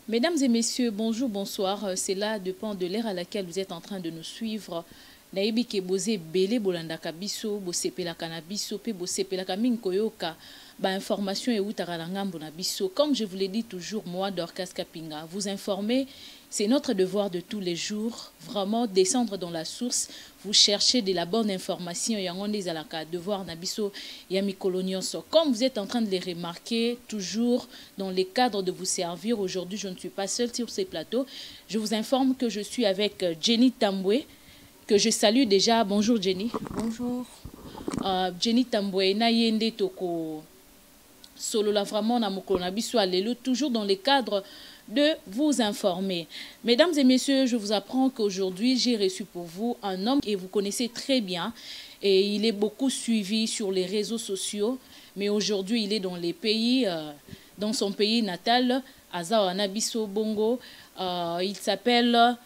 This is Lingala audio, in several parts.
Mesdames et messieurs, bonjour, bonsoir. Cela dépend de l'ère à laquelle vous êtes en train de nous suivre. Naibi ke boze belé bolandaka biso, bo sepelaka na biso, pe bo sepelaka minkoyoka, ba information et outara na ngambo na biso. Comme je vous l'ai dit toujours, moi, Dorcas Kapinga, vous informer, c'est notre devoir de tous les jours. Vraiment, descendre dans la source, vous cherchez de la bonne information. Yangon des alaka, devoir na biso, yami kolonioso. Comme vous êtes en train de les remarquer, toujours dans les cadres de vous servir, aujourd'hui, je ne suis pas seule sur ces plateaux. Je vous informe que je suis avec Jenny Tambwe, que je salue déjà. Bonjour Jenny. Bonjour. Jenny Tambwe, na yende toko solo la vraiment na mokolo na biso alelo, toujours dans les cadres de vous informer. Mesdames et messieurs, je vous apprends qu'aujourd'hui, j'ai reçu pour vous un homme et vous connaissez très bien. Et il est beaucoup suivi sur les réseaux sociaux. Mais aujourd'hui, il est dans les pays, dans son pays natal, Azawana Biso Bongo. Il s'appelle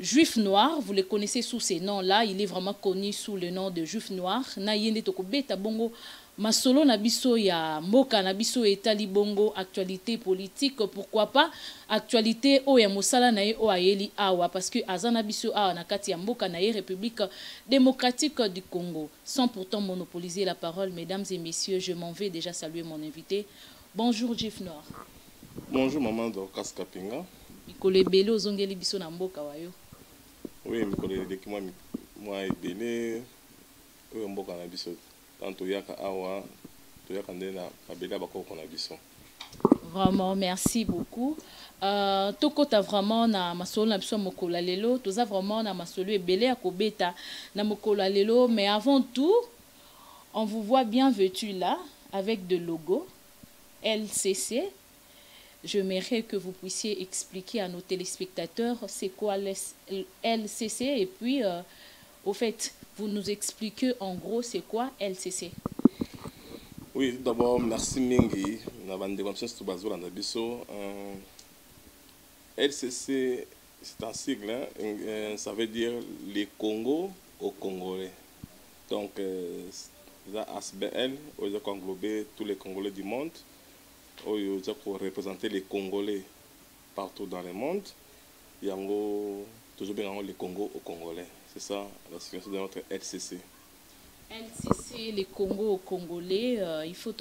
Juif Noir, vous le connaissez sous ces noms-là. Il est vraiment connu sous le nom de Juif Noir. Na yende toko beta bongo masolo na biso ya mboka na biso etali bongo actualité politique, pourquoi pas actualité o ya mosala na ye o ayeli awa, parce que azana biso awa na kati ya mboka na ye République démocratique du Congo. Sans pourtant monopoliser la parole, mesdames et messieurs, je m'en vais déjà saluer mon invité. Bonjour Juif Noir. Bonjour maman Dorcas Kapinga. Mikolo ebele ozongeli biso na mboka wayo. Oui, mikolo eleki moi ebele oyo mboka na biso. Tanto yaka awa, to yaka ndena mabele bakoko na biso. Vraiment, merci beaucoup. Tokota vraiment na masolo na biso mokolo lelo, toza vraiment na masolo ebele ya kobeta na mokolo lelo, mais avant tout, on vous voit bien vêtu là avec de logo LCC. J'aimerais que vous puissiez expliquer à nos téléspectateurs c'est quoi LCC et puis au fait, vous nous expliquez en gros c'est quoi LCC. Oui, d'abord merci mingi na bande comme ça to bazola na biso. LCC c'est un sigle, hein, ça veut dire les Congo aux Congolais. Donc la ASBL, on a englobé tous les Congolais du monde. On a pour représenter les Congolais partout dans le monde. Il y a toujours bien les Congo aux Congolais. C'est ça la situation de notre LCC. LCC, les Congo aux Congolais, il faut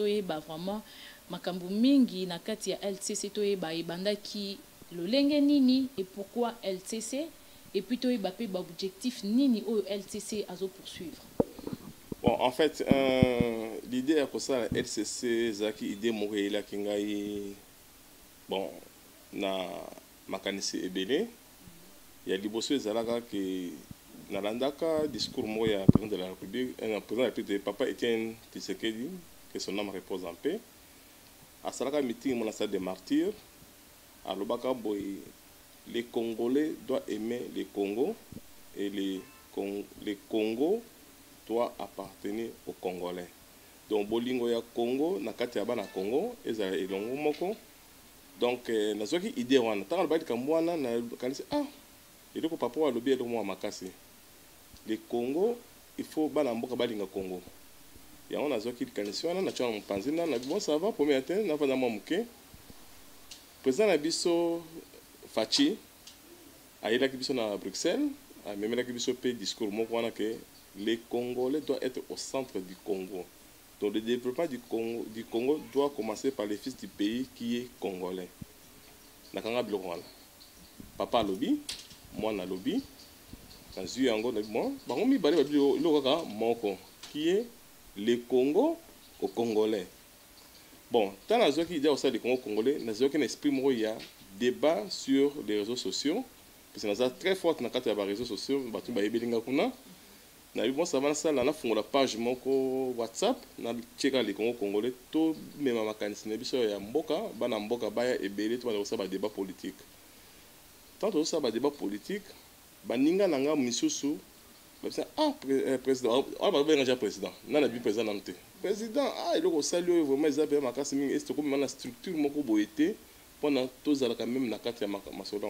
vraiment makambu mingi na kati ya LCC toyeba ebanda ki lolenge nini et pourquoi LCC et puis toyeba pe ba objectif nini o LCC azo poursuivre. Bon, en fait, l'idée pour ça LCC zaki idée moreila kingai bon na makanisi ebele ya liboso ezalaka ke nalandaka discours moya président de la République, un président de la République de Papa Étienne Tshisekedi, que son nom repose en paix. À Salaka meeting mon salle des martyrs, à Lobaka Boy, les Congolais doivent aimer les Congo et les Congo doivent appartenir aux Congolais. Donc bolingo ya Congo na kati ya bana Congo ezala elongo moko. Donc nazoki idée wana tanga ba kamwana na kanisi et donc papa wa lobi elongo makasi. Les Congo, il faut bana mboka balinga Congo. Ya on a zoki kanisi wana na tshwana mpanzina na bon ça va premier temps na fana mamuke. Président na biso Fachi ayela ki biso na Bruxelles, a memela ki biso pe discours moko wana que les Congolais doivent être au centre du Congo. Donc le développement du Congo doit commencer par les fils du pays qui est congolais. Nakanga biloko wana. Papa lobby, moi na lobby. Qui est le Congo au Congolais. Bon, tant que nous avons dit le Congo congolais, nous avons un esprit il y a débat sur les réseaux sociaux. Parce que nous avons très fort dans les réseaux sociaux. Nous avons ça na la page moko WhatsApp, na checker le Congo congolais, tout même ma mécanisme ya mboka, bana mboka baya ebele to na ça débat politique. Tant que ça débat politique, baninga nanga misusu président ba benga président na bi président nante président il ko saluer vraiment Isabelle makasi mingi est comme na structure moko boité pendant tous ala quand même na kati ya masoda.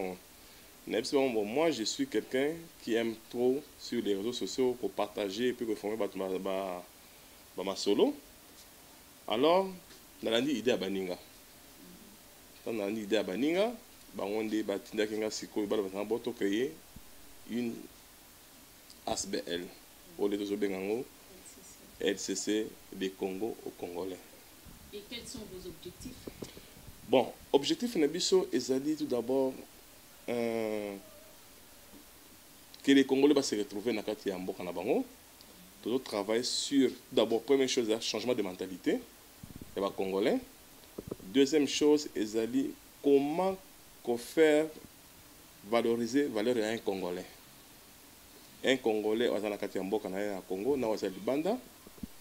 Bon, moi je suis quelqu'un qui aime trop sur les réseaux sociaux pour partager et puis reformer ma solo. Alors on a dit idée à baninga bangonde batinda kinga siko bala batanga boto créer une ASBL au lieu de bengango LCC des Congo au Congolais. Et quels sont vos objectifs? Bon, objectif Nabiso est tout d'abord que les Congolais vont se retrouver dans le Mboka na bango. Tout travailler sur d'abord première chose changement de mentalité des Congolais. Deuxième chose est comment faire valoriser valeur à un Congolais. Un Congolais au Mboka na Congo na Libanda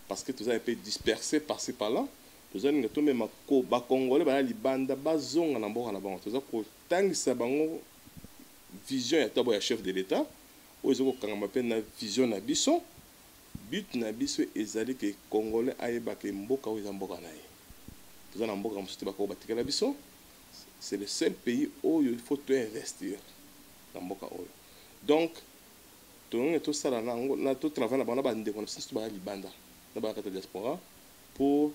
parce que tout ça est un peu dispersé par-ci par-là. Tout ça tout même ba Congolais ba Libanda bazonga na Mboka na bango. Tout ça ko tangisa bango vision ya tabo ya chef de l'État. Ozo ko kanga pe na vision na biso. But na biso ezali que Congolais ayeba ke mboka oyo mboka na ye. Tout ça na mboka musuti ba ko batikala biso. C'est le seul pays où il faut tout investir dans mboka oyo. Donc tout ça là na tout travail na bana ba ndeko na biso ba Libanda. Na ba kata diaspora pour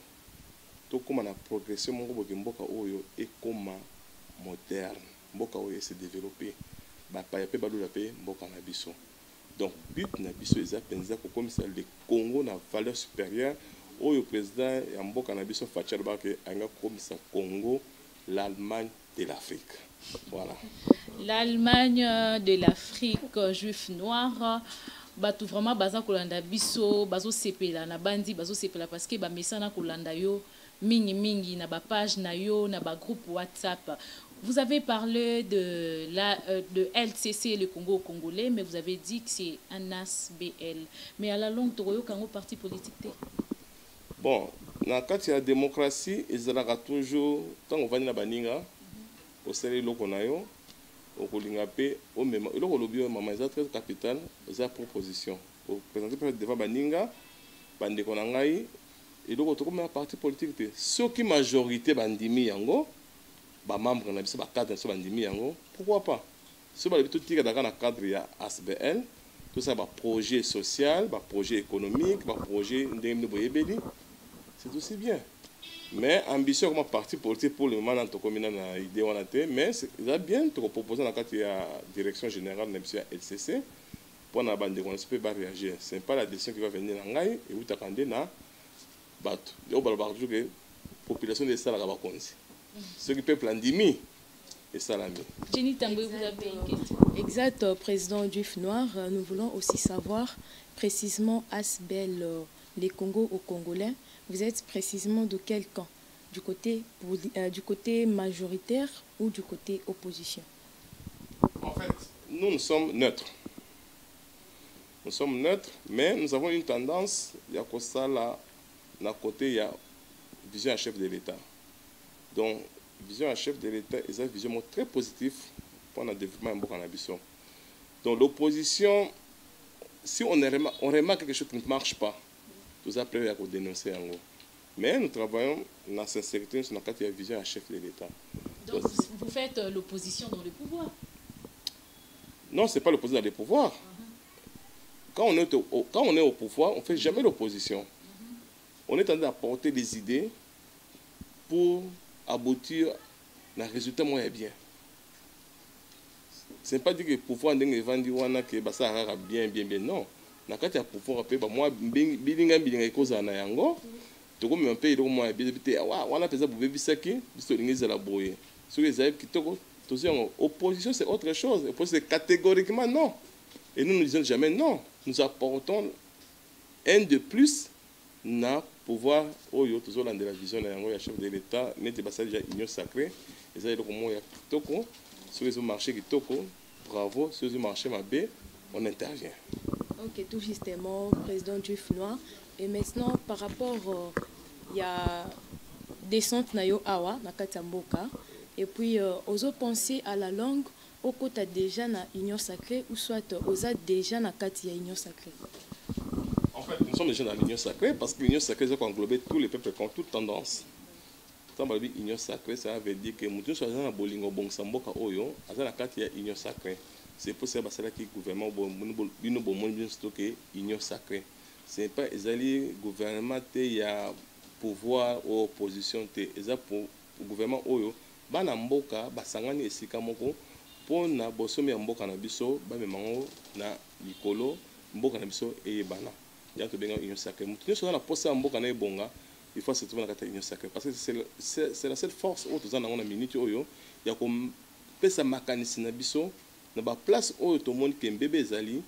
tout comme la progression mon mboka oyo et comme moderne mboka oyo se développer ba pa pe ba lula pe mboka na biso. Donc but na biso eza penza ko comme ça le Congo na valeur supérieure oyo président ya mboka na biso Facha ba ke anga comme ça Congo l'Allemagne de l'Afrique. Voilà. L'Allemagne de l'Afrique, juif noir. Batu vraiment baza kolanda biso bazo sepela na bandi bazo sepela parce que ba mesana kolanda yo mingi na ba page na yo na ba groupe WhatsApp. Vous avez parlé de LCC le Congo congolais, mais vous avez dit que c'est un ASBL. Mais à la longue toroyo kango parti politique. Bon, na kati ya démocratie ezalaka toujours tant on va na baninga au sele loko na yo au Kolingapé, au même, le Kolobio, maman, ils ont très capital, ils ont proposition. Au présenter peut-être devant Baninga, Bandekonangaï, et donc on a un parti politique. Ceux qui majorité Bandimi Yango, bah membre na biso, bah cadre sur Bandimi Yango, pourquoi pas? Ceux qui tout tiré dans le cadre ya ASBL, tout ça bah projet social, bah projet économique, bah projet ndemne boyebeli, c'est aussi bien. Mais ambition comme parti politique pour le moment dans commune na idée on a été mais c'est bien de proposer dans la direction générale de la LCC pour na bande on peut pas réagir c'est pas la décision qui va venir en ngai et vous t'attendez na bato au balbardu que population de sala ba konzi ceux qui peuple andimi et salami. Jenny Tamboué, vous avez une question. Exact, président Juif Noir, nous voulons aussi savoir précisément ASBL les Congo aux Congolais. Vous êtes précisément de quel camp? Du côté majoritaire ou du côté opposition? En fait, nous sommes neutres. Nous sommes neutres, mais nous avons une tendance, il y a ça là, d'un côté, il y a vision à chef de l'État. Donc, vision à chef de l'État, c'est une vision très positive pour le développement de l'ambition. Donc, l'opposition, si on remarque quelque chose qui ne marche pas, tout ça après à dénoncer en gros. Mais nous travaillons dans sincérité sur la vision à chef de l'État. Donc vous faites l'opposition dans le pouvoir? Non, ce n'est pas l'opposition dans le pouvoir. Quand on est au pouvoir, on ne fait jamais l'opposition. On est en train d'apporter des idées pour aboutir à un résultat moins bien. Ce n'est pas dire que le pouvoir est vendu que ça va bien, non. Na kati ya pouvoir pe ba moi bilinga ikoza na yango to ko me pe ilo moi bibite wana peza bu bebisaki biso lingiza la boye so les aïe kitoko to en opposition c'est autre chose opposition c'est catégoriquement non et nous disons jamais non nous apportons un de plus na pouvoir oyo to zo landela vision na yango ya chef de l'État nete basali déjà union sacrée les aïe ko mo ya kitoko sur les marchés kitoko bravo sur les marchés mabé on intervient. Ok, tout justement, président Juif Noir. Et maintenant, par rapport, il y a descente nayo awa, na katamboka. Et puis, aux autres penser à la langue, au côté déjà na union sacrée, ou soit aux déjà na katia union sacrée. En fait, nous sommes déjà dans l'union sacrée parce que l'union sacrée, c'est englober tous les peuples qui ont toute tendance. Quand on dit union sacrée, ça veut dire que nous sommes dans bolingo bon samboka oyo, à la katia union sacrée. C'est pour ça que le gouvernement a union sacrée. Ce n'est pas le gouvernement qui a pouvoir ou opposition. Le gouvernement bana mboka basangani esika moko pona bosomi ya mboka na biso bamemango na likolo mboka na biso eyebana ya to benga union sacrée mutu nyonso na posa ya mboka na ebonga il faut se trouver na kata union sacrée parce que c'est la seule force oyo toza nango na minute oyo ya kopesa makanisi na biso na baplace oyo tomoni ke mbebe ezali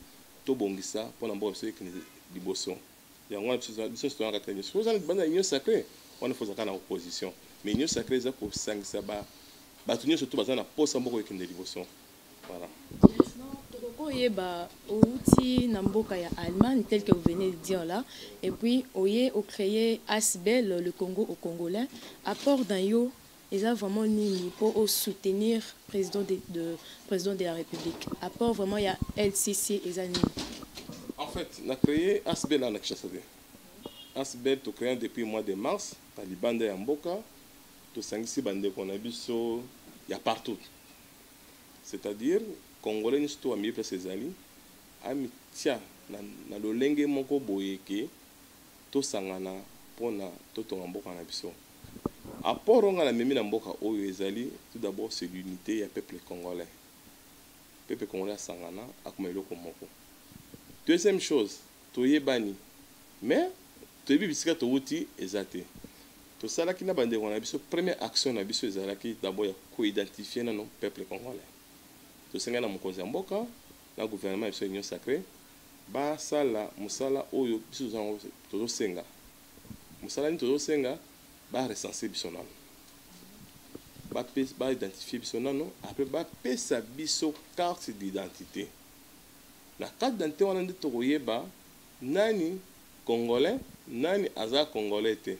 tobongisa mpona mboka biso ekende liboso yango wana biso toza na kata union soza banda union sacrée wana fozaka na opposition mais union sacrée eza kosangisa bato nyonso to baza na posa mboka ekende liboso voilà. Oyeba outi namboka ya Allemagne tel que vous venez de dire là et puis oye au créer ASBEL le Congo au Congolais apport d'un yo ils a vraiment nini pour soutenir président président de la République apport vraiment il y a LCC et nini en fait on a créé ASBEL en Kinshasa ASBEL to créé depuis le mois de mars à Libanda ya mboka to sangisi bande ko na biso ya partout c'est-à-dire Congolais ni surtout ami place ezali amitia na lolenge moko boyeke to sangana pona to tonga mboka na biso apport nga na memi na mboka oyo ezali tout d'abord c'est l'unité ya peuple congolais sangana akoma eloko moko deuxième chose toyebani mais toyebi bisika towuti ezate to salaki na bande na biso première action na biso ezalaki d'abord ya ko identifier na non peuple congolais tosenga na mokonzi ya mboka na gouvernement ya union sacrée basala musala oyo biso tozosenga musala ni tozosenga ba recenser biso nano ba identifier biso nano après ba pesa biso carte d'identité na carte d'identité wana nde tokoyeba nani congolais nani aza congolais te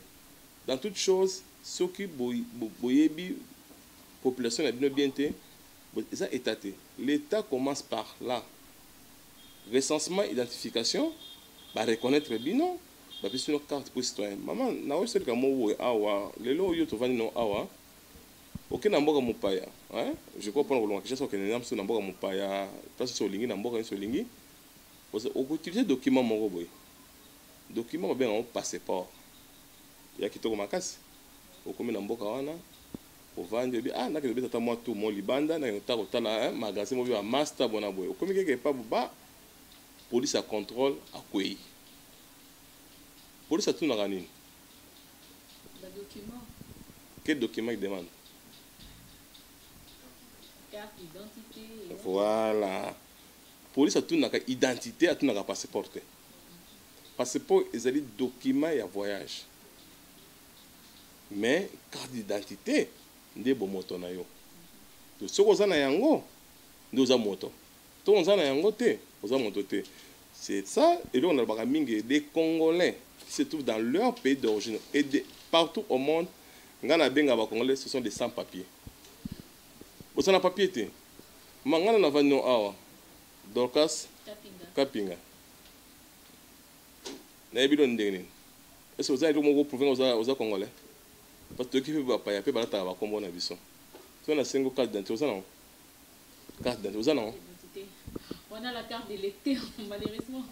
dans toute chose soki boyebi population na bino bien te ça étaté. L'État commence par là. Recensement, identification, bah reconnaître bien non, bah puis une carte pour citoyen. Maman, na oui c'est comme moi awa, les lois yo to vani non awa. Ok na mboka mupaya, hein? Je crois pas que l'on cherche que n'am so na mboka mupaya, parce que solingi na mboka solingi. Parce que on utilise document moko boy. Document bien un passeport. Ya kitoko makasi. Okomi na mboka wana. Ovandi bi ah nakeze beta moi tout mon libanda na yota kotala magasin mo bi ba master bona boy okomi keke pa ba police à contrôle akwei police a tout na kanini le document quel document il demande carte d'identité voilà police a tout na identité a tout na passeport passeport ezali document ya voyage mais carte d'identité nde bomoto na yo to soko za na yango nde oza moto to oza na yango te oza moto te c'est ça et là on a baka mingi des Congolais qui se trouvent dans leur pays d'origine et partout au monde ngana benga ba Congolais ce sont des sans papiers oza na papier te mangana na vano awa Dorcas Kapinga na ebilo ndenge est-ce que oza ile moko province oza Congolais parce que qui fait pas payer pas la comme on a vu ça tu as 5 cartes d'identité non carte d'identité non on a la carte d'électeur malheureusement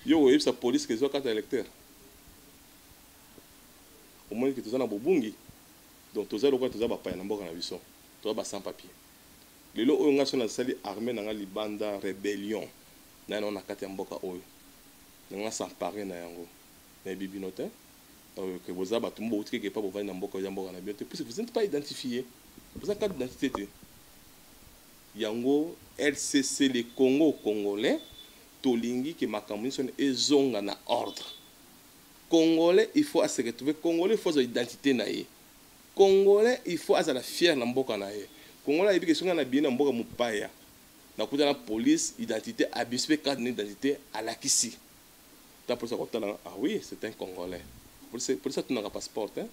yo oui sa police que zo carte d'électeur au moins que tu as na bobungi donc tu as le quoi tu as pas payer na mboka na biso tu as sans papier les lo on a sur la salle armée na libanda rébellion na on a carte ya mboka oyo na s'emparer na yango na bibinote que vous avez tout le monde qui est pas pour venir dans beaucoup de na bien parce que vous n'êtes pas identifié vous avez carte d'identité yango LCC le Congo congolais tolingi que makambo son ezonga na ordre congolais il faut se retrouver congolais il faut son identité na ye congolais il faut azala fier na mboka na ye congolais il songa na bien na mboka mupaya na kuta na police identité abusé carte d'identité à la kisi ta pour ça ah oui c'est un congolais. Pour ça, tu n'as pas passeport. Hein?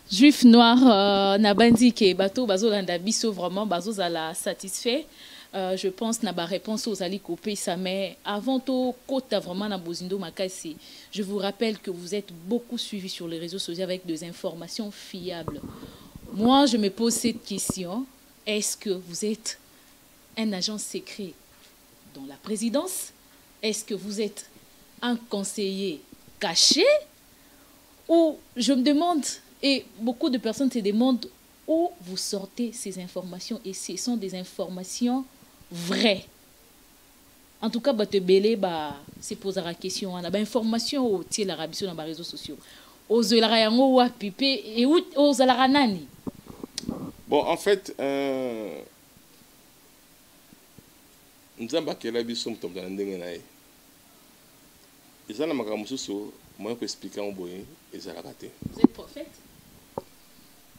Juif noir, Nabandi ke bateau bazo landa biso vraiment bazo la satisfait. Je pense na ba réponse aux ali coupé ça mais avant tout kota vraiment na bozindo makasi. Je vous rappelle que vous êtes beaucoup suivis sur les réseaux sociaux avec des informations fiables. Moi, je me pose cette question, est-ce que vous êtes un agent secret dans la présidence? Est-ce que vous êtes un conseiller caché? Ou je me demande, et beaucoup de personnes se demandent, où vous sortez ces informations et ce sont des informations vraies. En tout cas, te belé c'est poser la question. On a information au tiers la rabition dans les réseaux sociaux. Aux yango wa pipé et aux nani. Bon, en fait, nous avons bakela biso mutomba na ndenge na ye. Ezala makambo susu moi ko expliquer en boye ezala raté. Vous êtes prophète?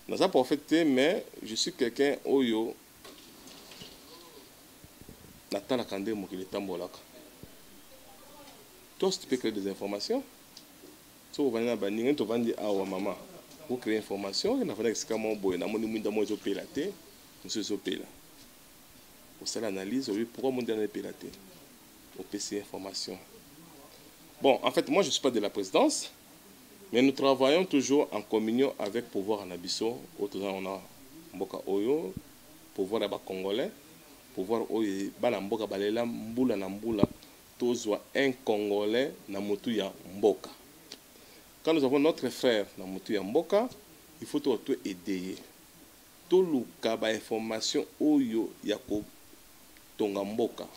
Non, ça prophète, mais je suis quelqu'un oyo natala kande mokili tambolaka. Toi, tu peux créer des informations. Si vous venez à Baningue, tu vas dire ah ouais maman, vous créez information, il n'a pas d'exclamation boye, na moni mwinda moi zo pelaté, monsieur zo pela. Pour ça l'analyse, oui, pourquoi mon dernier pelaté? Au PC information. Bon, en fait, moi je ne suis pas de la présidence, mais nous travaillons toujours en communion avec pouvoir en Abisso. Autant on a Mboka Oyo, pouvoir à Congolais, pouvoir Oyo, Bala Mboka Balela, Mbula na Mbula, tozwa un Congolais na mutu ya Mboka. Quand nous avons notre frère na mutu ya Mboka, il faut tout aider. Tout le cas d'information Oyo Yako Tonga Mboka.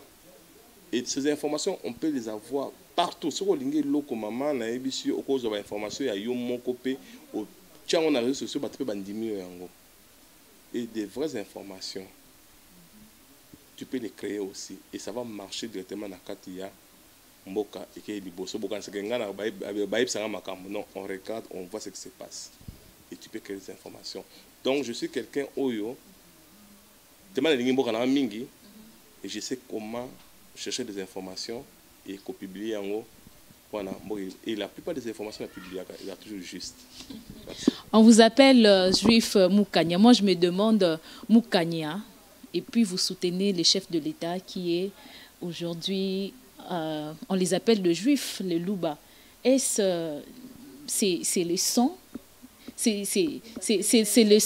Et ces informations, on peut les avoir partout. Si vous avez loko maman na ebisi au cause de l'information ya yo moko pe au tchango na réseaux sociaux batepe bandimi yango. Et des vraies informations, tu peux les créer aussi et ça va marcher directement na katia mboka et que liboso boka c'est ngana baïb sanga makambo. Non, on regarde, on voit ce qui se passe et tu peux créer des informations. Donc je suis quelqu'un oyo tellement lingi mboka na mingi et je sais comment chercher des informations et publier en haut. Voilà. Et la plupart des informations publiées, il y a toujours juste. Merci. On vous appelle juif Moukania. Moi, je me demande Moukania. Et puis, vous soutenez les chefs de l'État qui est aujourd'hui, on les appelle le juif, les louba. Est-ce c'est le sang, c'est le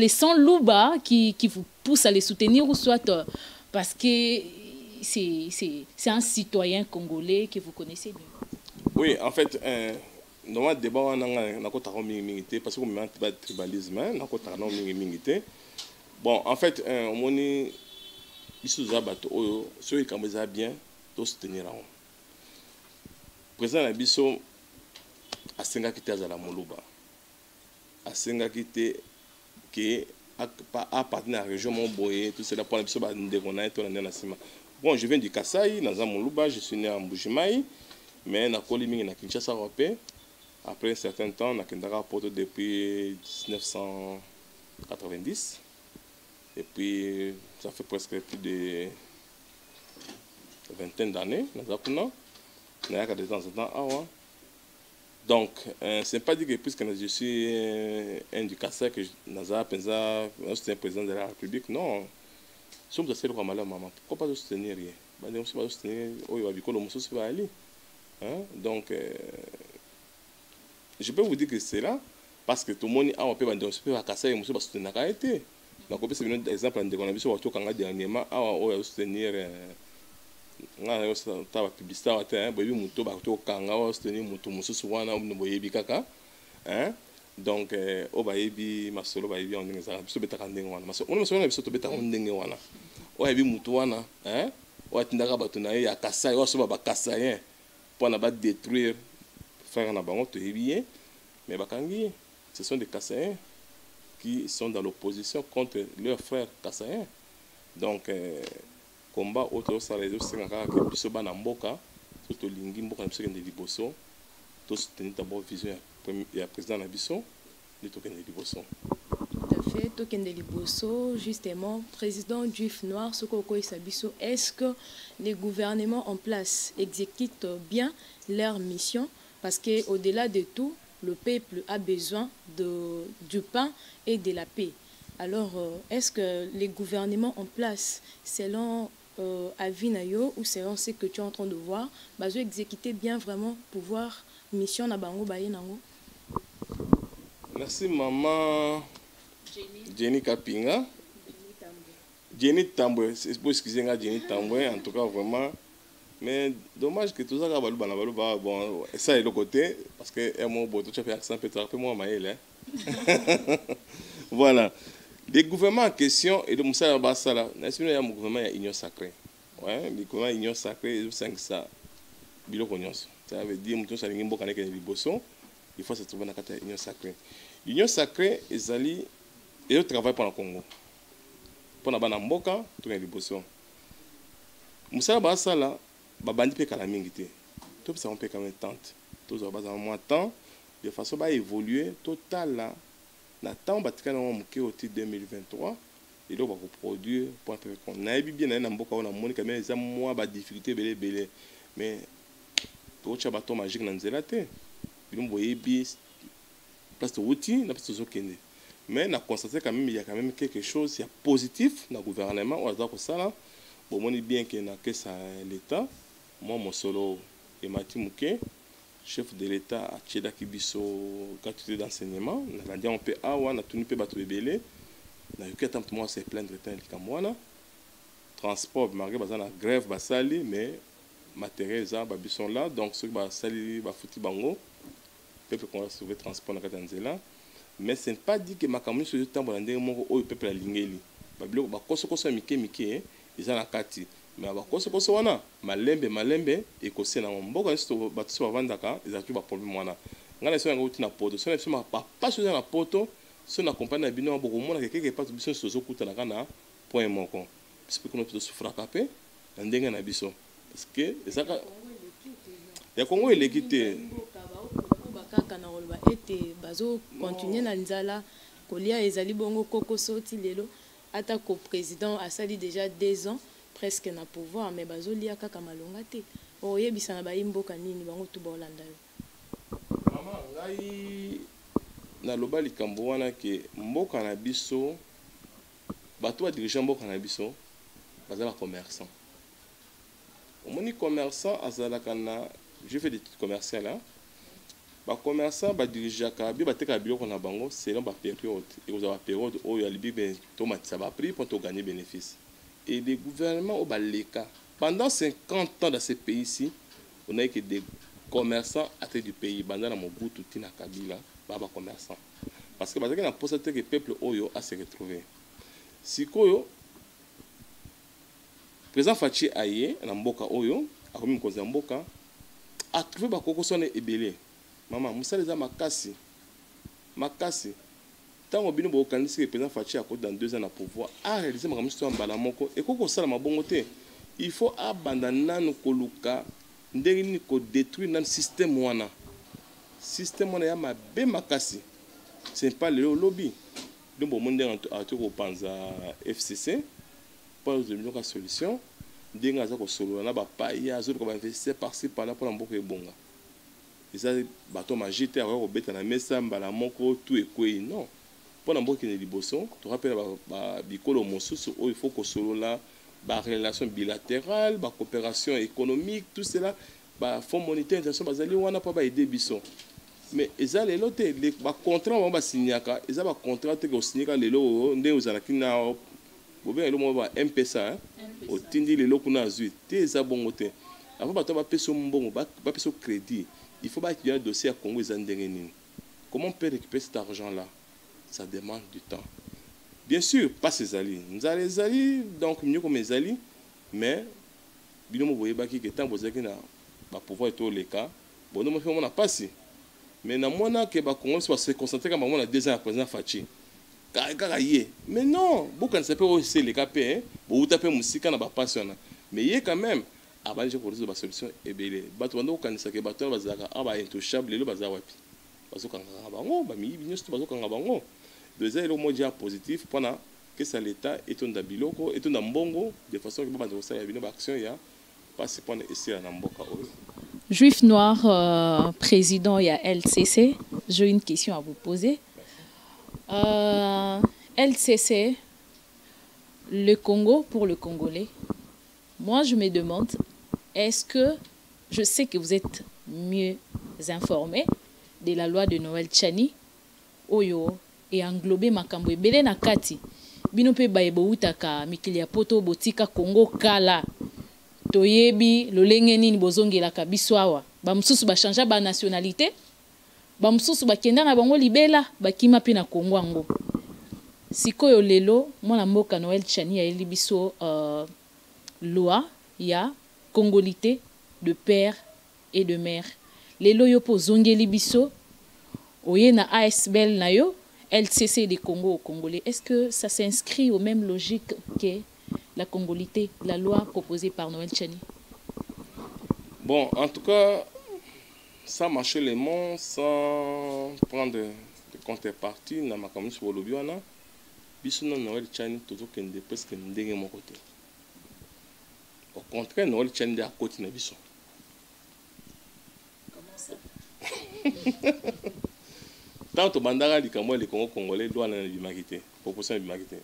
sang louba qui vous pousse à les soutenir ou soit parce que c'est un citoyen congolais que vous connaissez bien? Oui, en fait, dans le débat, on a mingi parce qu'on a un tribalisme, on a mingi. Bon, en fait, on a ici ceux qui ont bien, tous soutenir. Le président Nabiso a senga quitté à la Moluba, a senga quitté qui appartient à la région Montboye, tout cela pour Nabiso ba. Bon, je viens du Kasaï, dans Moluba, je suis né en Bujimaï, mais na Kolimi na Kinshasa Europé. Après un certain temps, na Kendara Poto depuis 1990. Et puis, ça fait presque plus de vingtaine d'années, de temps en temps. Donc, ce n'est pas dit que puisque je suis un du Kasaï, que je suis un président de la République, non. Si vous avez maman, pourquoi pas soutenir rien? Donc, je peux vous dire que c'est là, parce que tout le monde a un peu de soutenir. C'est un exemple de dernièrement, à soutenir la publicité. Donc, au baïbi, masolo baïbi, on est à Sobetakandengwana. On est sur le Sobetakandengwana. On a vu Moutouana, hein? On a tindaga batunaï à Kassai, on a soba Kassaïen pour ne pas détruire frère Nabango, tu es bien, mais Bakangi, ce sont des Kassaïens qui sont dans l'opposition contre leurs frères Kassaïens. Donc, combat autour de ça, les autres, c'est que Bisoba Namboka, surtout Lingi Mboka, c'est que Liboso, tous tenir d'abord vision. Il y a le président Nabiso, le token de Liboso. Tout à fait, token de Liboso, justement, président juif noir, Sokoko Isabiso, est-ce que les gouvernements en place exécutent bien leur mission? Parce qu'au-delà de tout, le peuple a besoin du pain et de la paix. Alors, est-ce que les gouvernements en place, selon Avinayo ou selon ce que tu es en train de voir, bah, exécuter bien vraiment pouvoir mission na bango baye nango? Merci maman Jenny Kapinga. Jenny Tambwe, c'est pour excuser Jenny Tambwe, en tout cas vraiment. Mais dommage que tout ça bon, ça est le côté parce que moi tu as fait accent peut-être moi maïl. Voilà. Les gouvernements en question, et de Moussa Bassala, il y a un gouvernement à Union Sacrée. Ouais, le gouvernement à Union Sacrée, c'est ça. Ça veut dire que il faut se trouver dans l'Union Sacrée. L'Union Sacrée, ils travaillent pour le Congo. Pour la Mboka, tout le monde. Moussa Bassala, Babandi peut calamité. Tout ça, on peut quand même tenter. Tout ça, on moins temps. De façon à évoluer, total là. Nathan Batika na moké au 2023 et donc va produire pour un peu qu'on a bien na mboka on a moni quand même ça moi ba difficulté belé mais pour cha bateau magique na nzela te bilom boye bi place de outil na place de zokende mais na constater quand même il y a quand même quelque chose il y a positif dans gouvernement on a ça là bon moni bien que na que ça l'état moi mon solo et Mati Mouké chef de l'État à Tcheda Kibiso, gratuité d'enseignement. On a fait awa, on a tenu peu bateau belé. On a eu qu'à moi c'est plein de temps comme transport, malgré la grève basali, mais matériel ça, babi sont là, donc ceux qui basali, bafouti bango, peuple qu'on a sauvé transport dans Katanzela. Mais ce n'est pas dit que ma commune sur le temps pour l'année mon au peuple la lingeli. Babilo bakoso koso mike, ils ont la kati. Mais abakoso koso wana malembe ekose na mboka nsto batiso bavandaka ezaki ba problème wana ngana so ngoti na poto so na biso pas so na poto so na compagnie na bino boko mona quelque part biso so zokuta na kana point moko parce que nous souffra capé na ndenge na biso parce que ezaka ya Congo elekité bakaka na oloba ete bazo continuer na nzala kolia ezali bongo kokoso ti lelo ata ko président asali déjà 2 ans presque na pouvoir mais bazolia kaka malonga te oyebisa na bayimboka nini bango tu bolanda yo mama ngai na loba likambo wana ke mboka na biso bato ba dirigeant mboka na biso bazala commerçant omoni commerçant azalaka na je fais des commerciaux là ba commerçant ba dirigeaka bi bateka biloko na bango selon ba période et vous avez période où il y a libi ben tomate ça va prix pour gagner bénéfice. Et les gouvernements au Baleka, pendant 50 ans dans ce pays-ci, on a eu que des commerçants à tête du pays, pendant la Mobutu, Tina Kabila, baba commerçants. Parce que parce qu'on a posé que le peuple Oyo a se retrouvé. Si Koyo, président Fachi Aye, na Mboka Oyo, a remis cause Mboka, a trouvé ba kokosone ebelé. Maman, Moussa les a makasi. Tant que vous organisez le président Fachi à côté dans 2 ans à pouvoir, à réaliser ma mission en Balamoko, et qu'on ça ma bonne côté, il faut abandonner nos coluka, ndeni ko détruire notre système wana. Système wana ya ma be makasi. C'est pas le lobby. Donc bon monde a tout pense à FCC, pas de millions de solutions. Denga za ko solo na ba pa ya zo ko ba investir par-ci par-là pour l'emboko ebonga. Et ça bateau magique à ko beta na mesa Balamoko tout et quoi non. Pour n'importe quel liboson, tu rappelles bikolo mosusu il faut que solo là, ba relation bilatérale, ba coopération économique, tout cela, ba fonds monétaire international bazali wana pa ba aider biso. Mais eza lelo te les ba contrat on ba signaka, eza ba contrat te ko signaka lelo nde ozala kina bobe lelo mo ba MPSA, o tindi lelo kuna azui, te eza bongo te. Avant ba to ba peso mbongo, ba peso crédit, il faut ba qu'il y a un dossier à Congo eza ndenge nini. Comment on peut récupérer cet argent là? Ça demande du temps. Bien sûr, pas ces alliés. Nous avons les alliés, donc mieux comme les alliés, mais nous voyons que tant que vous avez pouvoir être le cas, bon, nous avons pas si. Mais dans mon cas, le Congo se concentrer comme on a 2 ans à présent Fachi. Mais non, beaucoup ne savent pas où c'est le cas, vous tapez musique na passion. Mais il y a quand même avant de résoudre la solution et belé. Bato ndo kanisa ke bato bazaka aba intouchable le bazawapi. Bazokanga bango, ba mi binyo sto bazokanga bango. Deuxième le mot déjà positif pendant que ça l'état est un dabiloko est un mbongo de façon que ba ça ya bino ba action ya passe pour essayer na mboka oyo. Juif Noir président ya LCC, j'ai une question à vous poser. LCC le Congo pour le Congolais. Moi je me demande est-ce que je sais que vous êtes mieux informés de la loi de Noël Tchani oyo et englobé makambo ebele na kati bino pe bayebo utaka mikili ya poto botika Congo kala toyebi lolenge nini bozongela ka biso awa ba mususu ba changer ba nationalité ba mususu ba kenda na bango libela bakima pe na Congo ango sikoyo lelo mwana mboka Noël Tchani ya elibiso loi ya congolité de père et de mère. Lelo yo po zongeli biso oye na ASBL na yo LCC des Congo au Congolais. Est-ce que ça s'inscrit aux mêmes logiques que la congolité, la loi proposée par Noël Tchani? Bon, en tout cas, sans marcher les monts, sans prendre de contrepartie, dans ma commune sur le Biona, biso na Noël Tchani toujours kende presque ndenge mon côté. Au contraire, Noël Tchani à côté na biso. Comment ça? Tant que bandara likamwa les Congo congolais doit na bimakité, proposition bimakité.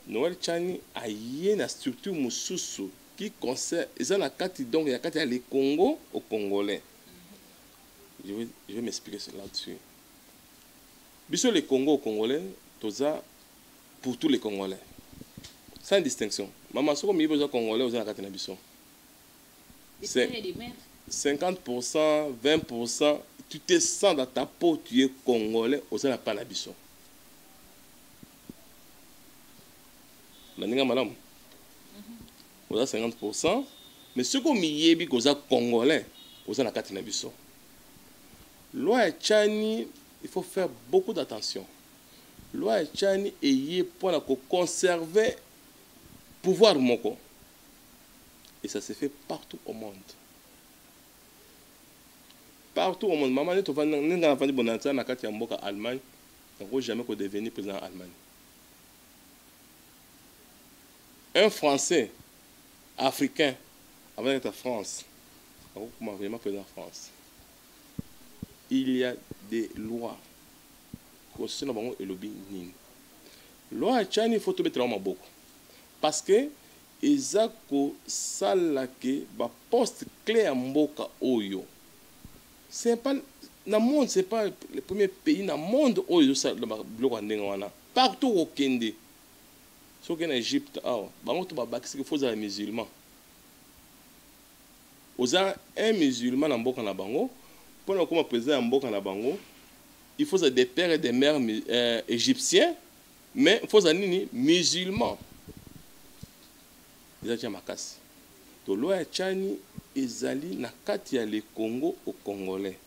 Noël Tchani a une structure mususu qui concerne ils ont carte donc il y a carte les Congo au Congolais. Je vais m'expliquer là-dessus. Biso les Congo au Congolais, tout ça pour tous les Congolais. Sans distinction. Maman soko mi besoin Congolais aux la carte na biso. C'est 50%, 20%, tu te sens dans ta peau, tu es Congolais aux la pas na biso. La ninga madame. Vous avez 50%, mais ce qu'on y est, vous êtes Congolais, vous avez la carte nabiso. Loi Tchani, il faut faire beaucoup d'attention. Loi Tchani est pour conserver le pouvoir moko. Et ça se fait partout au monde. Partout au monde. Maman, tu vas dans la bonanza na carte mboka Allemagne, tu ne jamais devenir président Allemagne. Un Français africain, avant d'être en France, vraiment président de France, il y a des lois. Constitution et lobby nini. Loi Tchani, il faut tout mettre en beaucoup. Parce que, Ezako Salake, ba poste clé en Mboka Oyo. C'est pas, dans le monde, c'est pas le premier pays dans le monde où il y a le bloc en partout au Kende. Si vous êtes en Égypte, il faut être musulman. Vous avez un musulman en Boka Nabango. Pour nous, comme président en Boka Nabango, il faut des pères et des mères égyptiens, mais il faut être musulman. Ils ont makasi. To loi Tchani ezali na kati ya le Congo au Congolais.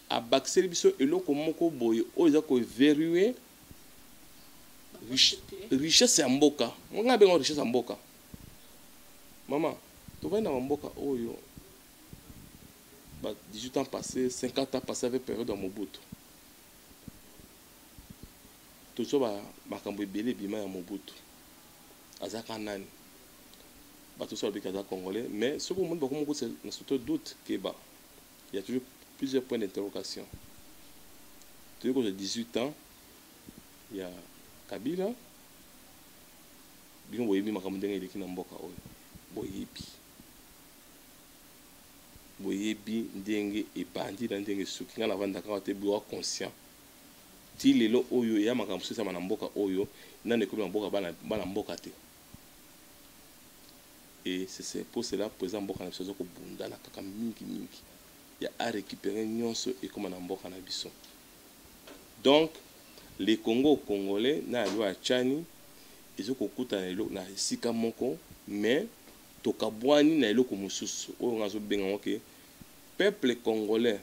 A baxer biso eloko moko boye o ezako verrouiller richesse ya mboka. Nga benga richesse ya mboka. Maman, tu vas dans mboka oyo. 18 ans passés, 50 ans passés avec période de Mobutu. Toujours makambo ebele bima ya Mobutu. Azaka nani? Tout ça avec les Congolais, mais ce que le monde a surtout doute qu'il y a toujours plusieurs points d'interrogation. Toujours que j'ai 18 ans, il y a Kabila, bien voyez ma camarade il est qui n'a pas voyez bien dengue et bandit dans dengue sous qui n'a pas d'accord te boire conscient. Ti lelo oyo ya makambo ça manamboka oyo na ne ko mboka bana mboka te. Et c'est pour cela que le président Mboka Nabiso ko bunda na kaka mingi mingi ya a récupérer nyonso et comme na Mboka Nabiso. Donc les Congolais na loi Tchani ils ont kokuta na eloko na sika moko mais tokabwani na eloko mususu oyo ngazo benga ke peuple congolais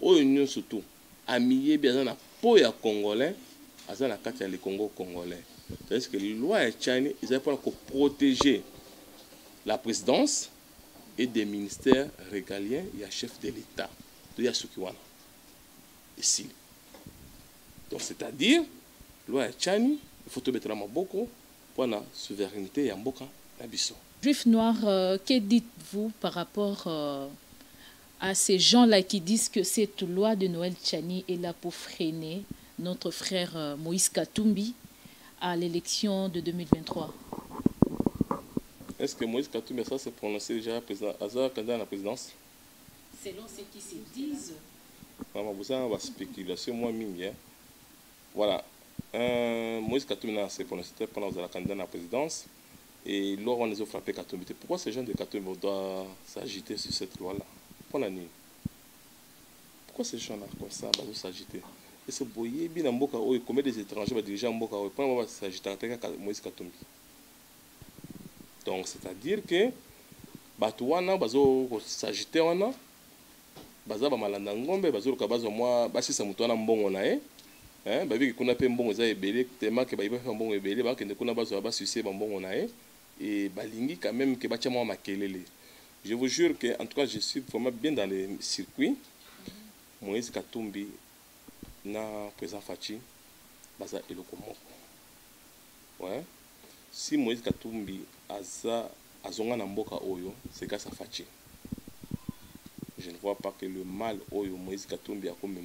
oyo nyonso tout amiye bien na po ya congolais azana kati ya le Congo congolais. C'est-à-dire que la loi Tchani ils ont pour protéger la présidence et des ministères régaliens, il y a chef de l'État. Il y a ceux qui sont ici. Donc, c'est-à-dire, loi Tchani, il faut tout mettre en beaucoup pour la souveraineté et en beaucoup d'habitants. Juif noir, que dites-vous par rapport à ces gens-là qui disent que cette loi de Noël Tchani est là pour freiner notre frère Moïse Katumbi à l'élection de 2023? Est-ce que Moïse Katumbi ça s'est prononcé déjà candidat à la présidence? Selon ce qui se disent. Vous avez une spéculation, moi, mimi. Voilà. Moïse Katumbi s'est prononcé pendant la candidat à la présidence. Et lors on les a frappé Katumbi. Pourquoi ces gens de Katumbi doivent s'agiter sur cette loi-là? Pourquoi ces gens-là comme ça doivent s'agiter? et ce boyer bien mboka oyo combien des étrangers va diriger mboka oyo pour va s'agiter avec Moïse Katumbi. Donc c'est-à-dire que batuana bazo s'agiter wana baza ba malanda ngombe bazo ka bazo moi basisa mutu wana mbongo na ye babi kuna pe mbongo za ebele tellement que ba iba fa mbongo ebele ba kende kuna bazo ba sucer ba mbongo na ye et balingi quand même que batia moi makelele. Je vous jure que en tout cas je suis vraiment bien dans le circuit. Moïse Katumbi na président Fachi baza eloko moko. Ouais. Si Moïse Katumbi azonga na mboka oyo, c'est grâce à Fachi. Je ne vois pas que le mal oyo Moïse Katumbi a commis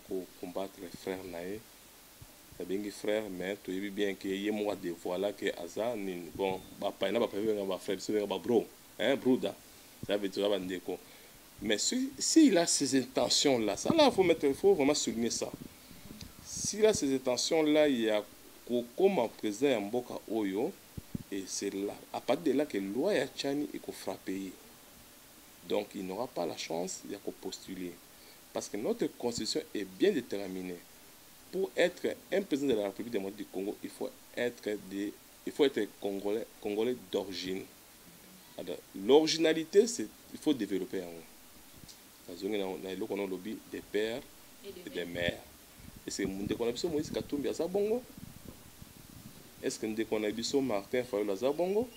pour combattre les frères naé. C'est bien que frère, mais tu sais bien que y a moi de voilà que Aza bon papa na papa va frère c'est va bro broda ça veut dire bandeko. Mais si il a ces intentions là, ça là faut vraiment souligner ça. S'il a ces intentions là, il y a comme président mboka oyo et c'est là à partir de là que loi ya Tchani est frappé. Donc il n'aura pas la chance de postuler parce que notre constitution est bien déterminée. Pour être un président de la République démocratique du Congo, il faut être congolais d'origine. L'originalité, c'est il faut développer en haut. Lobby des pères et des mères. Et c'est Moïse Katumbi à bongo. Est-ce que nous avons Martin Fayulu à bongo?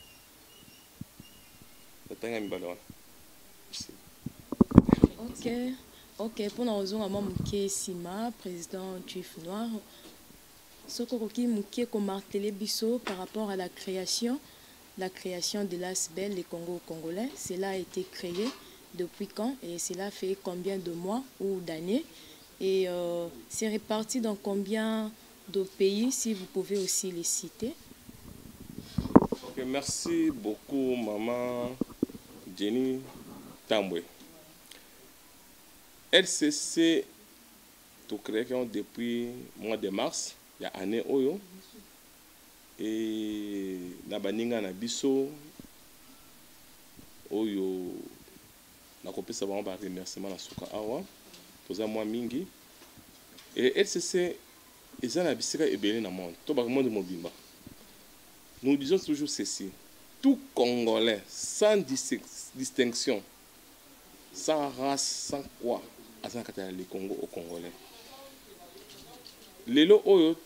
Ok, pour nous avons Sima, président du Noir. Ce qui est martelé par rapport à la création de l'ASBEL, les Congo-Congolais. Cela a été créé depuis quand et cela fait combien de mois ou d'années? Et c'est réparti dans combien de pays, si vous pouvez aussi les citer? Okay, merci beaucoup, maman Jenny Tambwe. LCC, tout créé depuis le mois de mars, il y a année Oyo. Et Nabaninga Nabiso Oyo. Na kopesa ba remerciement na suka awa toza mwa mingi et LCC ezana bisika ebele na monde to ba monde mobimba. Nous disons toujours ceci: tout Congolais sans distinction, sans race, sans quoi, azana kata le Congo au Congolais. Lelo oyo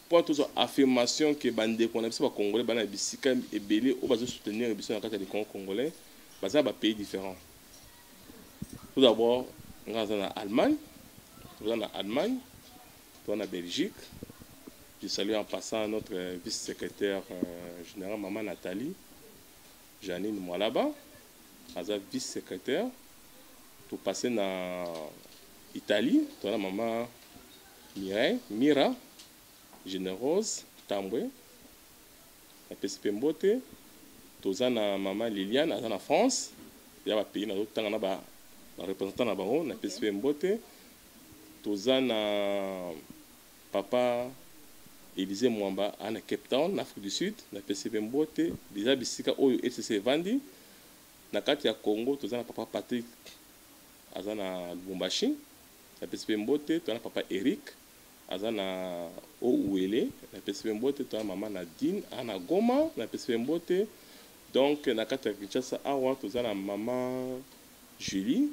pour toute affirmation que bande qu'on a biso ba Congolais bana bisika ebele o bazo soutenir biso na kata le Congo congolais, baza ba pays différents. Tout d'abord, nous sommes en Allemagne, nous sommes en Allemagne, nous sommes en Belgique. Je salue en passant notre vice-secrétaire général, maman Nathalie, Janine Mwalaba, elle vice-secrétaire. Tout passer en Italie, nous sommes maman Mira, Générose, Tambwe, la PCP Mbote. Nous sommes maman Liliane, elle est en France. Il y a un pays, nous sommes représentant na bango na PCP Mbote toza na papa Élisée Mwamba na Cape Town na Afrique du Sud na PCP Mbote déjà bisika oyo LCC vandi na kati ya Congo toza na papa Patrick aza na Lubumbashi na PCP Mbote toza na papa Eric aza na Ouele na PCP Mbote toza na mama Nadine ana Goma na PCP Mbote. Donc na kati ya Kinshasa awa toza na mama Julie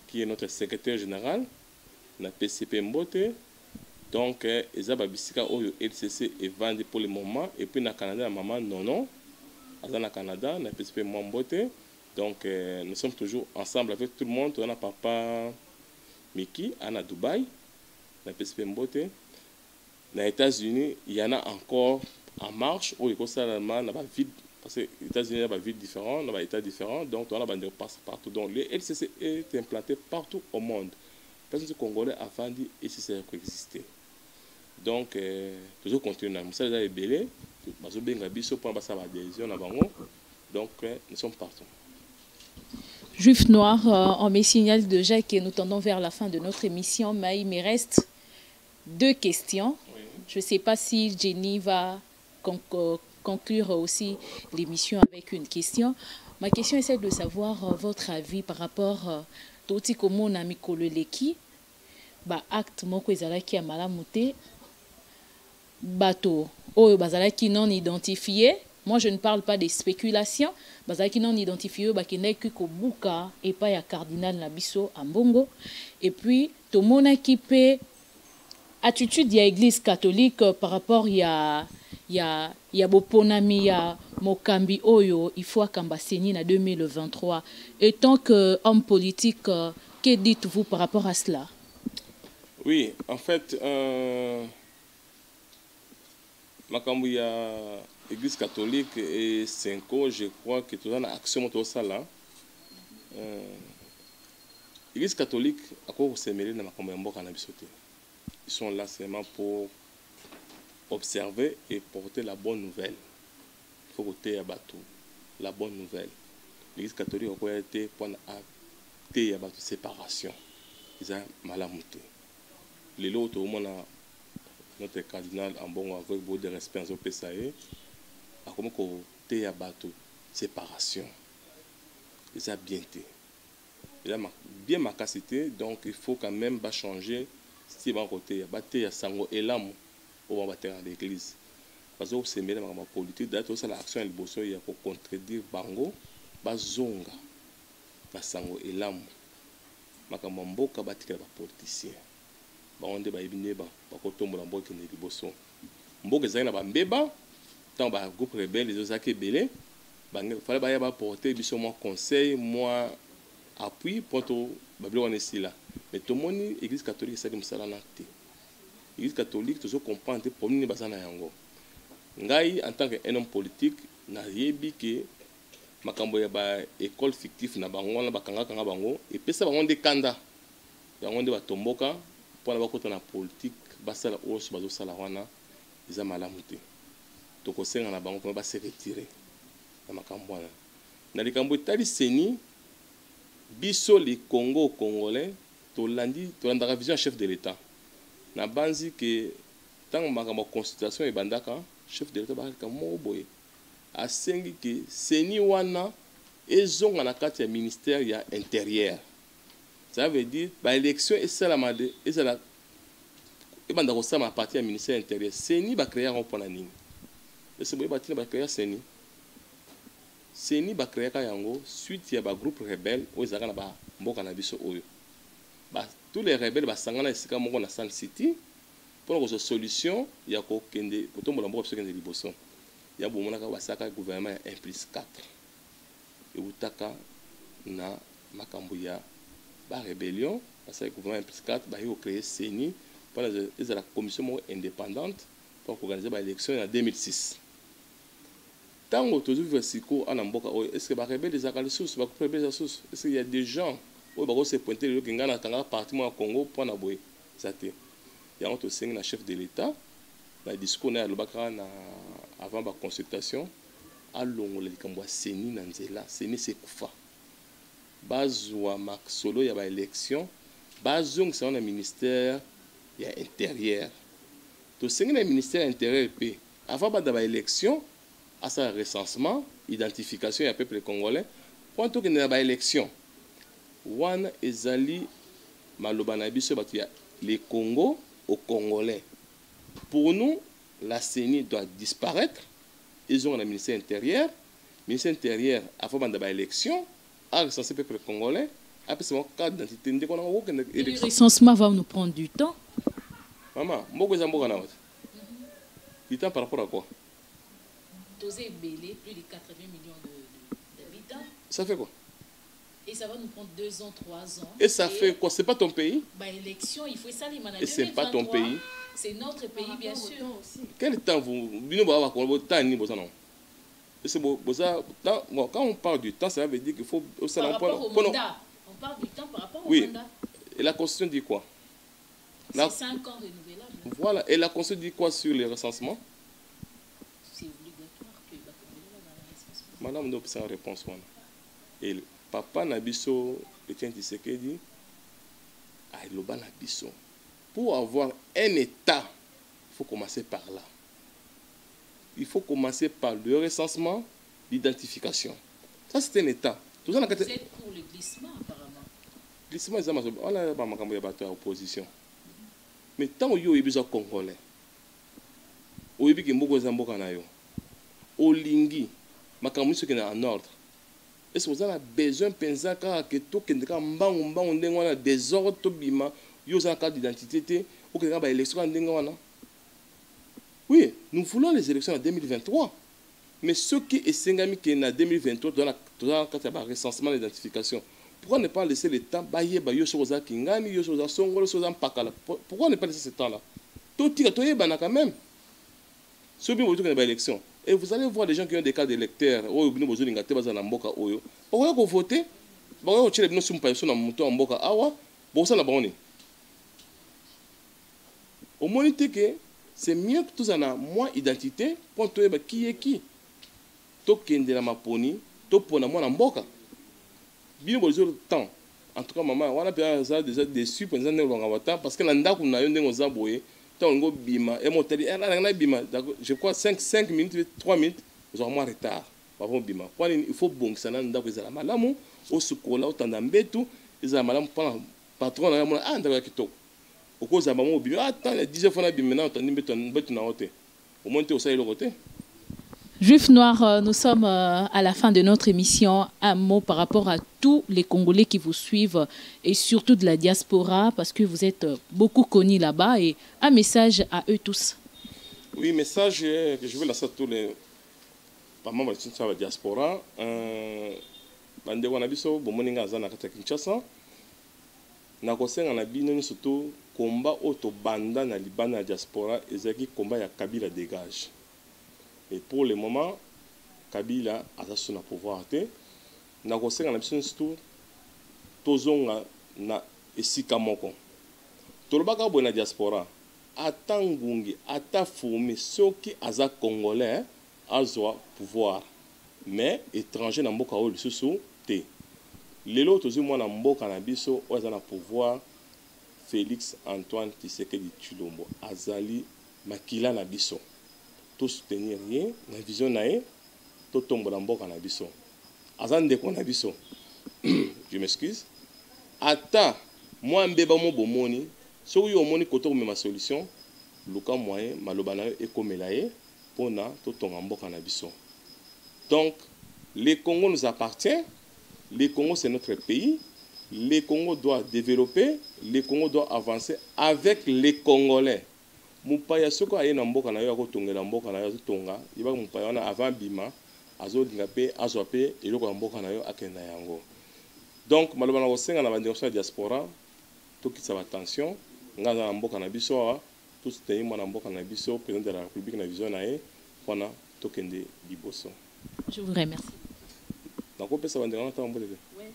qui est notre secrétaire général na PCP Mbote. Donc ezaba bisika oyo LCC est vendu pour le moment et puis na Canada la maman Nono aza na Canada na PCP Mbote. Donc nous sommes toujours ensemble avec tout le monde. On a papa Miki à Dubaï na PCP Mbote. Na États-Unis il y en a encore en marche où il faut ça na vide. Parce que les États-Unis ont des villes différentes, des États différents, donc on a des passe partout. Donc le LCC est implanté partout au monde. Parce que les Congolais a vendu et LCC a coexisté. Donc toujours continuer. Nous sommes les belés, nous sommes bien gabis pour passer à l'adhésion à Bango. Donc nous sommes partout. Juif Noir, on me signale déjà que nous tendons vers la fin de notre émission, mais il me reste 2 questions. Oui. Je ne sais pas si Jenny va conclure aussi l'émission avec une question. Ma question est celle de savoir votre avis par rapport à Toti Komo na Mikolo Leki. ba acte moko ezalaki ya malamu te bato oyo bazalaki non identifié. Moi je ne parle pas des spéculations, bazalaki non identifié bakendaki kobuka epa ya cardinal na biso Ambongo. Et puis tomonaki pe attitude ya église catholique par rapport ya boponami ya mokambi oyo il faut akamba seni na 2023. Et tant qu'homme politique, que dites-vous par rapport à cela? Oui, en fait, makambo ya église catholique et Senko, je crois que tout ça na action tout ça là. L'église catholique a quoi se mêler na makambo ya mboka na bisote. Ils sont là seulement pour observer et porter la bonne nouvelle. Il faut côté à bateau la bonne nouvelle. L'église catholique a quoi été pour acter à bateau séparation. Ils ont malamuté. Les autres au monde notre cardinal Ambongo avec beaucoup de respect en PSAE a comme côté à bateau séparation. Ils ont bien été. Il a bien ma capacité, donc il faut quand même pas changer. Si on côté battre à sango et l'âme au battre à l'église parce que c'est mêlé ma politique d'ailleurs ça l'action elle bosse il y a pour contredire bango bazonga na sango et l'âme makambo mboka batika ba politicien ba onde ba ibine ba kotombola mboka ne liboso mboka ezali na ba mbeba tant ba groupe rebelle les osaki belé bango fallait ba ya ba porter biso moi conseil moi appui pour to babilo on est là. Mais tout le monde, l'église catholique, c'est comme ça. L'église catholique, tout le monde comprend que pour nous, c'est yango. Ngai, en tant qu'homme politique, n'a yebi que makambo ya ba école fictive na bango na bakanga kanga bango et puis ça bango de kanda. Bango de batomboka pour na bakota na politique, basala oso bazo sala wana, ils a malamu te. To ko senga na bango pour ba se retirer. Na makambo wana. Na likambo tali seni biso les Congo congolais tolandi tolandaka vision chef de l'état na banzi que tant makambo constitution et bandaka chef de l'état ba mo boye asengi que seni wana ezonga na kati ya ministère ya intérieur. Ça veut dire ba élection et ça la made et ça la et bandako ça ma partie ya ministère intérieur seni ba créer un pona nini et c'est boye ba tina ba créer seni ba créer ka yango suite ya ba groupe rebelle o ezaka na ba mboka na biso oyo ba tous les rebelles ba sangana esika moko na Sun City pour que solution ya ko kende potombola mboka biso kende liboso ya bomonaka basaka gouvernement ya 1+4 et utaka na makambo ya ba rébellion parce que gouvernement 1+4 ba yo créer seni pour la commission indépendante pour organiser ba élection en 2006. Tango toujours versico en mboka est-ce que ba rebelle des akalisusu ba rebelle asusu est-ce qu'il y a des gens où ba se pointer le kinga na tanga parti mo Congo pour na boye zate ya on to sing na chef de l'état na discours na lobaka na avant ba consultation a longola likambo seni na nzela seni se kufa bazwa mak solo ya ba élection bazong sa na ministère ya intérieur to sing na ministère intérieur pe avant ba élection à sa recensement, identification du peuple congolais, pour tout que nous avons élection. One ezali malobana biso batu ya les Congo aux Congolais. Pour nous, la CENI doit disparaître. Ils ont un ministère intérieur. Le ministère intérieur a fait une élection, a recensé le peuple congolais. Après, c'est mon cas d'identité. Le recensement va nous prendre du temps. Maman, du temps par rapport à quoi? Plus de 80 millions d'habitants. Ça fait quoi? Et ça va nous prendre 2 ans, 3 ans. Et ça fait quoi? C'est pas ton pays? Bah, élection, il faut ça les managers. Et c'est pas ton pays? C'est notre pays, bien sûr. Quel temps vous... Quand on parle du temps, ça veut dire qu'il faut... Par rapport au mandat. On parle du temps par rapport au mandat. Et la Constitution dit quoi? C'est 5 ans renouvelables. Voilà. Et la Constitution dit quoi sur les recensements? C'est obligatoire que la recensement. Madame, nous avons une réponse. Et papa Nabiso, Etienne Tshisekedi, Aïloba Nabiso. Pour avoir un État, il faut commencer par là. Il faut commencer par le recensement, l'identification. Ça, c'est un État. Vous êtes pour le glissement, apparemment. Glissement, on a pas l'opposition. Mais tant que yo besoin congolais, oyebi ke mboko za mboka na yo, olingi makambo so kena en ordre. Est-ce que vous avez besoin penza ka ke to kende ka mbangu ndengo wana désordre to bima yo za carte d'identité ou que ba élection ndengo wana? Oui, nous voulons les élections en 2023. Mais ce qui est sengami qui est en 2023 dans la recensement d'identification. Pourquoi ne pas laisser le temps bailler bayo chose kingani yo chose songolo chose pakala? Pourquoi ne pas laisser ce temps-là? Tout tire to yebana quand même. Ce bien vous que élection. Et vous allez voir des gens qui ont des cas d'électeurs ou bino bozo ngate baza na mboka oyo. Pourquoi ko voter? Pourquoi ko tire bino sumpa yo na muto mboka awa? Bosa na boni. Au moins que c'est mieux que tous en a moins identité pour toi qui est qui. To kende na maponi, to pona mwana mboka. Bien besoin de temps. En tout cas maman, on a déjà déçu pour nous longa temps parce que nanda kuna yo ndengo za boye, to ngo bima et moteli na bima, je crois 5 minutes, 3 minutes, nous avons moins retard. Avant bima. Il faut bon que ça nanda ko za malamu, au sukola, au tanda mbetu, za malamu pour patron na mona anda kitoko. Au cause à maman bima, attends, 10 fois na bima na tanda mbetu na hote. Au moins tu au ça le côté. Juif Noir, nous sommes à la fin de notre émission. Un mot par rapport à tous les Congolais qui vous suivent et surtout de la diaspora parce que vous êtes beaucoup connus là-bas et un message à eux tous. Oui, message que je veux lancer à tous les membres de la diaspora. Bande wana biso bomoninga azana kata Kinshasa. Na kosenga na bino surtout combat auto banda na libana diaspora ezaki combat ya Kabila dégage. Et pour le moment, Kabila a son pouvoir. Na kosenga na biso surtout tozonga na esika moko. Tolobaka bo na diaspora ata ngungi ata fumi soki aza congolais azwa pouvoir mais étranger na mboka o lisusu te. Lelo tozi mwana mboka na biso oza na pouvoir Félix Antoine Tshisekedi Tshilombo azali makila na biso. Tout soutenir rien na vision nae to tombola mboka na biso azande ko na biso. Je m'excuse ata moi mbeba mo bomoni so yo moni koto ko ma solution luka moyen maloba na ekomela ye pona to tonga mboka na biso. Donc le Congo nous appartient, le Congo c'est notre pays, le Congo doit développer, le Congo doit avancer avec les Congolais. Mupaya soko aye na mboka na yo akotongela mboka na yo azotonga iba mupaya wana avant bima azolinga pe azwa pe eloko ya mboka na yo akenda yango. Donc maloba na kosenga na bandiration ya diaspora tokitisa attention ngaza na mboka na biso awa tous teni mwana mboka na biso président de la République na vision na ye wana tokende liboso. Je vous remercie. Nakopesa bandiration ta mbole. Ouais.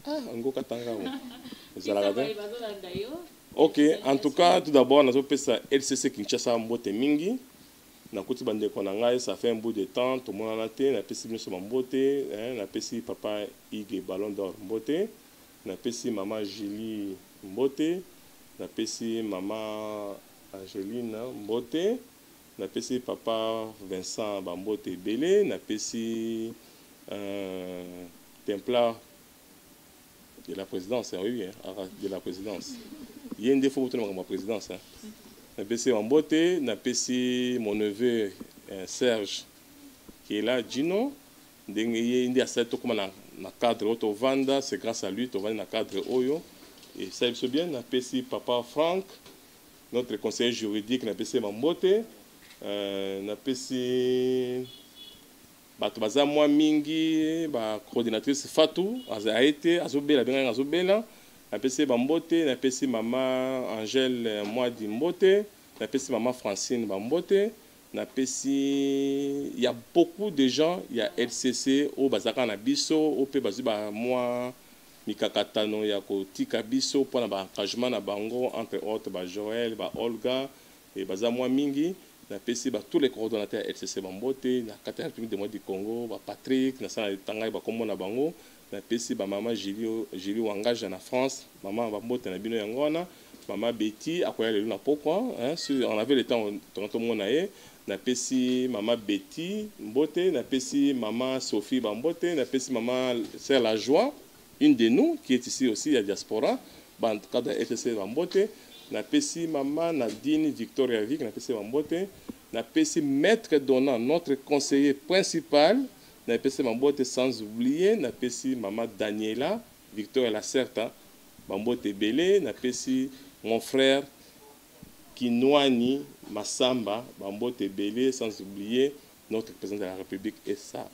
Ah ngoka tanga wo. Ezalaka. Ok, en tout cas, tout d'abord, nous avons fait LCC Kinshasa Mbote Mingi. Nous avons fait ça fait un bout de temps. Tout le monde a été, nous avons fait Mbote, nous avons fait papa Ige Ballon d'Or Mbote, nous avons fait maman Julie Mbote, nous avons fait maman Angeline Mbote, nous avons fait papa Vincent Mbote Belé, nous avons fait Templar de la présidence, oui, de la présidence. Il y a une défaut pour ma présidence. Je suis Mbote, je mon neveu Serge qui est là, Gino. Il y a un cadre au Vanda, c'est grâce à lui que tu dans cadre Oyo. Et ça c'est bien, je papa Franck, notre conseiller juridique, je Mbote. Je baza moi mingi ba coordinatrice Fatou azaite azobela benga azobela na pesi Mbote na pesi maman Angèle moi di Mbote na pesi maman Francine Mbote na pesi il y a beaucoup de gens il y a LCC au bazaka na biso au pe bazuba moi mikakatano ya ko tika biso pour na ba engagement na bango entre autres ba Joël ba Olga et baza moi mingi na pesi tous les coordonnateurs LCC Mbote na kata République du Congo ba Patrick na sana tanga ba kombo na bango na pesi ba maman Julie Wangage na France maman Mbote na bino yango wana maman Betty akoya lelo na pokwa hein on avait le temps tout mona ye na pesi maman Betty Mbote na pesi maman Sophie Mbote na pesi maman Sœur La Joie une de nous qui est ici aussi à diaspora ba cadre LCC Mbote napesi maman Nadine Victoria Vic, napesi mambote, napesi maître donnant, notre conseiller principal, napesi mambote, sans oublier napesi maman Daniela Victoria Lacerta, mambote belé, napesi mon frère Kinwani Massamba, mambote belé, sans oublier notre président de la République et sa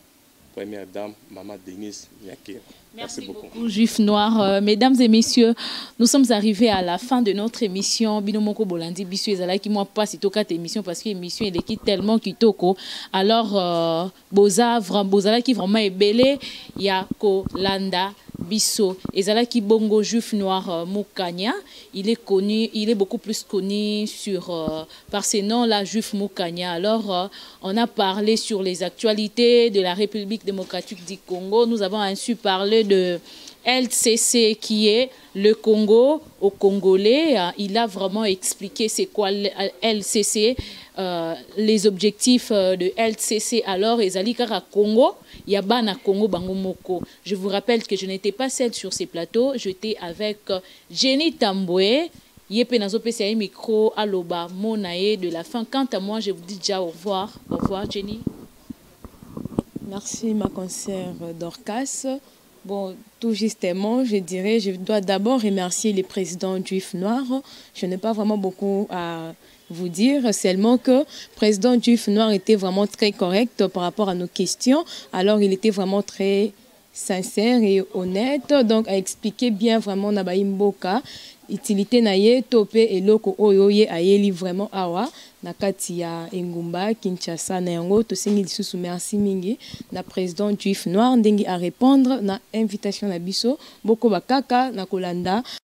première dame, maman Denise Nyakira. Merci beaucoup, Juif Noir. Mesdames et messieurs, nous sommes arrivés à la fin de notre émission. Binomoko Bolandi Bisu ezala qui moi pas si toka émission parce que l'émission elle est tellement kitoko. Alors Bozala qui vraiment est belé ya ko landa Bisso ezala qui bongo Juif Noir Moukania, il est connu, il est beaucoup plus connu par ses noms là, Juif Moukania. Alors on a parlé sur les actualités de la République démocratique du Congo. Nous avons ainsi parlé de LCC qui est le Congo aux Congolais. Il a vraiment expliqué c'est quoi le LCC, les objectifs de LCC. Alors, Ezali Kara Congo, Yabana Congo Bangomoko. Je vous rappelle que je n'étais pas seule sur ces plateaux. J'étais avec Jenny Tamboué. Yépe Nazo PCA micro Aloba Monae de la fin. Quant à moi, je vous dis déjà au revoir. Au revoir, Jenny. Merci, ma consoeur Dorcas. Bon, tout justement, je dirais, je dois d'abord remercier les présidents Juif Noir. Je n'ai pas vraiment beaucoup à vous dire, seulement que le président Juif Noir était vraiment très correct par rapport à nos questions. Alors, il était vraiment très sincère et honnête, donc a expliqué bien vraiment Nabaï Mboka, utilité naye topé et loko oyoye ayeli vraiment awa nakati ya Engumba Kinshasa na yango to sengi lisusu merci mingi na président Juif Noir ndengi à répondre na invitation na biso boko bakaka na kolanda